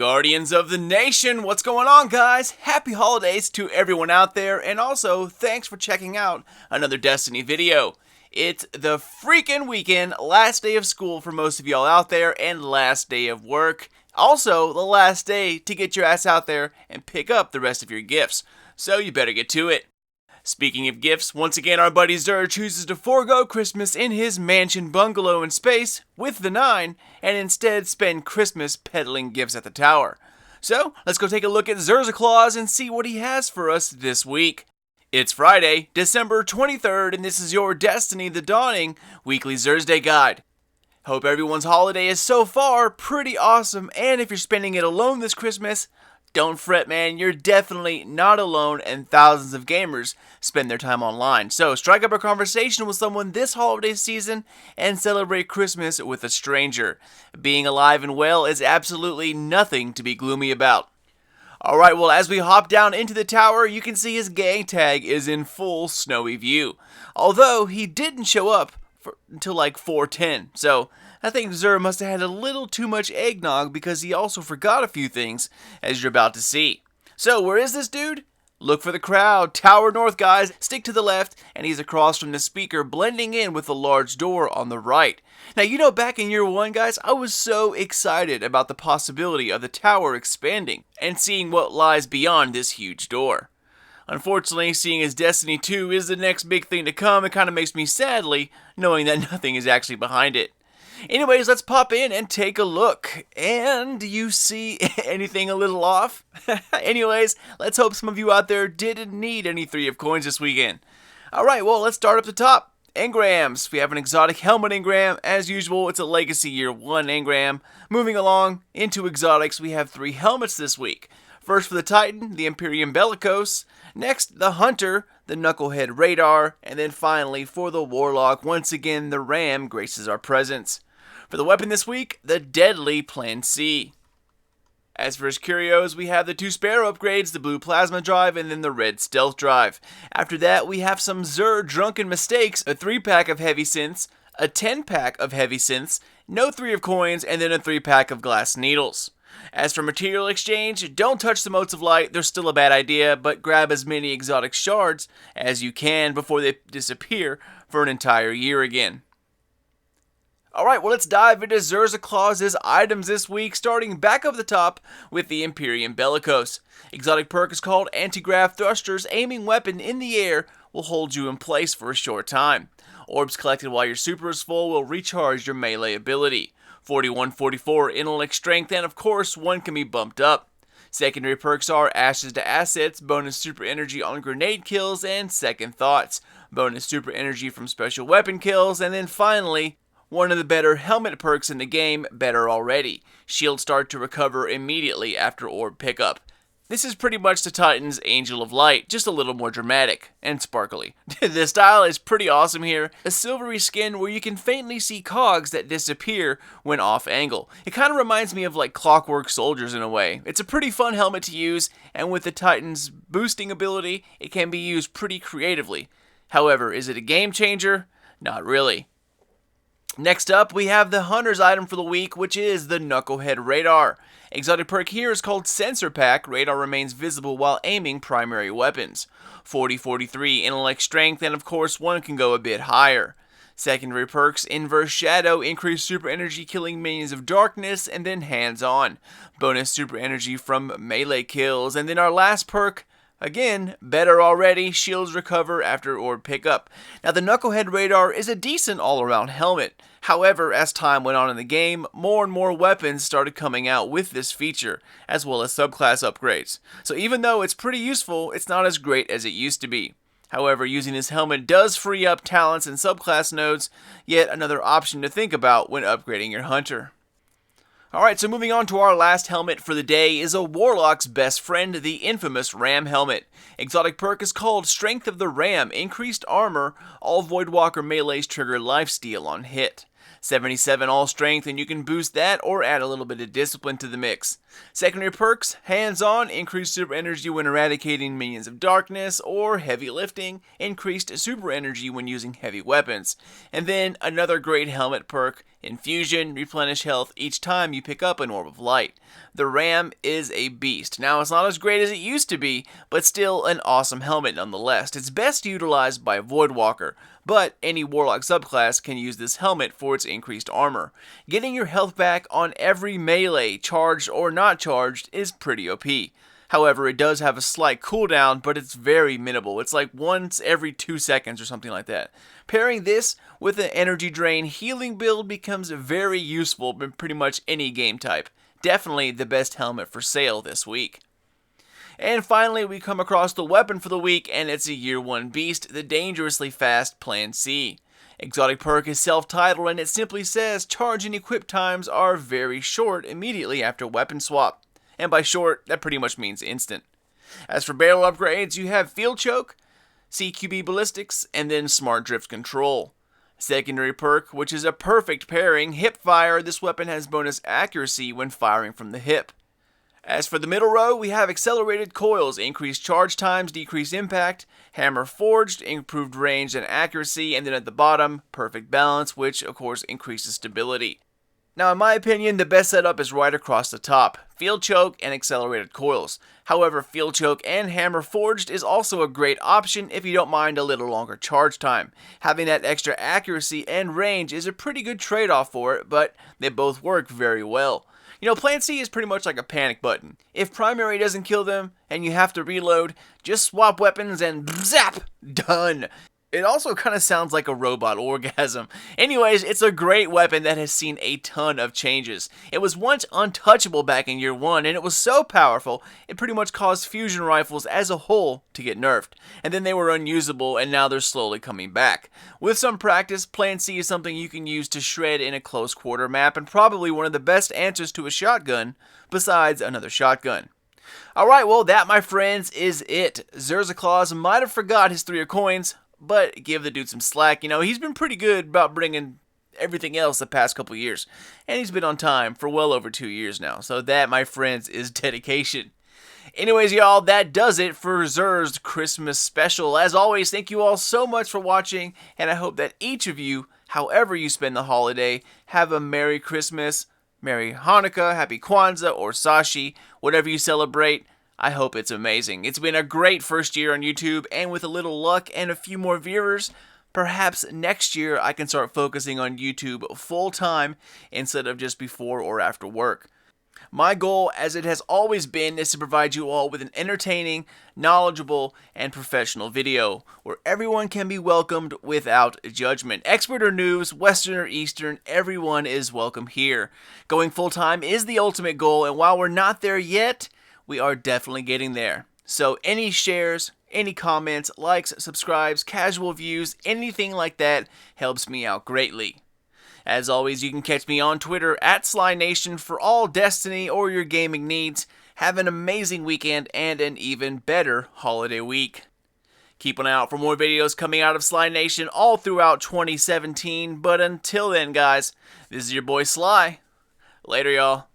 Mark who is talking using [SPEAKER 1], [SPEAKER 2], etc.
[SPEAKER 1] Guardians of the Nation, what's going on, guys? Happy holidays to everyone out there, and also thanks for checking out another Destiny video. It's the freaking weekend, last day of school for most of y'all out there, and last day of work. Also, the last day to get your ass out there and pick up the rest of your gifts, so you better get to it. Speaking of gifts, once again our buddy Xur chooses to forego Christmas in his mansion bungalow in space with the 9 and instead spend Christmas peddling gifts at the tower. So, let's go take a look at Xur's Claus and see what he has for us this week. It's Friday, December 23rd, and this is your Destiny the Dawning Weekly Xursday Guide. Hope everyone's holiday is so far pretty awesome, and if you're spending it alone this Christmas, don't fret, man, you're definitely not alone, and thousands of gamers spend their time online. So strike up a conversation with someone this holiday season and celebrate Christmas with a stranger. Being alive and well is absolutely nothing to be gloomy about. Alright, well, as we hop down into the tower, you can see his gang tag is in full snowy view. Although, he didn't show up until like 4:10, so I think Xur must have had a little too much eggnog because he also forgot a few things, as you're about to see. So, where is this dude? Look for the crowd. Tower North, guys. Stick to the left, and he's across from the speaker, blending in with the large door on the right. Now, you know, back in year 1, guys, I was so excited about the possibility of the tower expanding and seeing what lies beyond this huge door. Unfortunately, seeing as Destiny 2 is the next big thing to come, it kind of makes me sadly knowing that nothing is actually behind it. Anyways, let's pop in and take a look. And do you see anything a little off? Anyways, let's hope some of you out there didn't need any 3 of coins this weekend. Alright, well, let's start up the top. Engrams. We have an exotic helmet engram. As usual, it's a Legacy Year 1 engram. Moving along into exotics, we have 3 helmets this week. First for the Titan, the Imperium bellicose. Next, the Hunter, the Knucklehead radar. And then finally, for the Warlock, once again, the Ram graces our presence. For the weapon this week, the deadly Plan C. As for his curios, we have the 2 Sparrow upgrades, the blue plasma drive, and then the red stealth drive. After that, we have some Xur drunken mistakes, a 3-pack of heavy synths, a 10-pack of heavy synths, no 3 of coins, and then a 3-pack of glass needles. As for material exchange, don't touch the motes of light, they're still a bad idea, but grab as many exotic shards as you can before they disappear for an entire year again. Alright, well, let's dive into Xur's Claus' items this week, starting back up the top with the Imperium bellicose. Exotic perk is called Anti-Grav Thrusters. Aiming weapon in the air will hold you in place for a short time. Orbs collected while your super is full will recharge your melee ability. 41-44 intellect strength, and of course, 1 can be bumped up. Secondary perks are Ashes to Assets, bonus super energy on grenade kills, and Second Thoughts, bonus super energy from special weapon kills, and then finally, one of the better helmet perks in the game, Better Already. Shield start to recover immediately after orb pickup. This is pretty much the Titan's Angel of Light, just a little more dramatic and sparkly. The style is pretty awesome here. A silvery skin where you can faintly see cogs that disappear when off angle. It kind of reminds me of like Clockwork Soldiers in a way. It's a pretty fun helmet to use, and with the Titan's boosting ability, it can be used pretty creatively. However, is it a game changer? Not really. Next up, we have the Hunter's item for the week, which is the Knucklehead radar. Exotic perk here is called Sensor Pack. Radar remains visible while aiming primary weapons. 40-43 intellect strength, and of course 1 can go a bit higher. Secondary perks, Inverse Shadow, increase super energy killing minions of darkness, and then hands on. Bonus super energy from melee kills, and then our last perk, again, Better Already, shields recover after orb pickup. Now the Knucklehead radar is a decent all-around helmet. However, as time went on in the game, more and more weapons started coming out with this feature, as well as subclass upgrades. So even though it's pretty useful, it's not as great as it used to be. However, using this helmet does free up talents and subclass nodes, yet another option to think about when upgrading your hunter. Alright, so moving on to our last helmet for the day is a Warlock's best friend, the infamous Ram helmet. Exotic perk is called Strength of the Ram, increased armor, all Voidwalker melees trigger lifesteal on hit. 77 all strength, and you can boost that or add a little bit of discipline to the mix. Secondary perks, hands-on, increased super energy when eradicating minions of darkness, or heavy lifting, increased super energy when using heavy weapons. And then another great helmet perk, infusion, replenish health each time you pick up an orb of light. The RAM is a beast. Now, it's not as great as it used to be, but still an awesome helmet nonetheless. It's best utilized by Voidwalker, but any warlock subclass can use this helmet for its increased armor. Getting your health back on every melee, charged or not charged, is pretty OP. However, it does have a slight cooldown, but it's very minimal. It's like once every 2 seconds or something like that. Pairing this with an energy drain healing build becomes very useful in pretty much any game type. Definitely the best helmet for sale this week. And finally, we come across the weapon for the week, and it's a Year 1 beast, the dangerously fast Plan C. Exotic perk is self-titled, and it simply says charge and equip times are very short immediately after weapon swap. And by short, that pretty much means instant. As for barrel upgrades, you have Field Choke, CQB Ballistics, and then Smart Drift Control. Secondary perk, which is a perfect pairing, Hip Fire. This weapon has bonus accuracy when firing from the hip. As for the middle row, we have Accelerated Coils, increased charge times, decreased impact, Hammer Forged, improved range and accuracy, and then at the bottom, Perfect Balance, which of course increases stability. Now, in my opinion, the best setup is right across the top, Field Choke and Accelerated Coils. However, Field Choke and Hammer Forged is also a great option if you don't mind a little longer charge time. Having that extra accuracy and range is a pretty good trade-off for it, but they both work very well. You know, Plan C is pretty much like a panic button. If primary doesn't kill them and you have to reload, just swap weapons and zap! Done! It also kind of sounds like a robot orgasm. Anyways, it's a great weapon that has seen a ton of changes. It was once untouchable back in Year 1, and it was so powerful, it pretty much caused fusion rifles as a whole to get nerfed. And then they were unusable, and now they're slowly coming back. With some practice, Plan C is something you can use to shred in a close quarter map, and probably one of the best answers to a shotgun, besides another shotgun. Alright, well that, my friends, is it. Xursday might have forgot his 3 of coins, but give the dude some slack. You know, he's been pretty good about bringing everything else the past couple years. And he's been on time for well over 2 years now. So that, my friends, is dedication. Anyways, y'all, that does it for Xursday Christmas special. As always, thank you all so much for watching. And I hope that each of you, however you spend the holiday, have a Merry Christmas, Merry Hanukkah, Happy Kwanzaa, or Sashi, whatever you celebrate. I hope it's amazing. It's been a great first year on YouTube, and with a little luck and a few more viewers, perhaps next year I can start focusing on YouTube full-time instead of just before or after work. My goal, as it has always been, is to provide you all with an entertaining, knowledgeable, and professional video where everyone can be welcomed without judgment. Expert or noobs, Western or Eastern, everyone is welcome here. Going full-time is the ultimate goal, and while we're not there yet, we are definitely getting there. So any shares, any comments, likes, subscribes, casual views, anything like that helps me out greatly. As always, you can catch me on Twitter at SlyNation for all Destiny or your gaming needs. Have an amazing weekend and an even better holiday week. Keep an eye out for more videos coming out of SlyNation all throughout 2017. But until then, guys, this is your boy Sly. Later, y'all.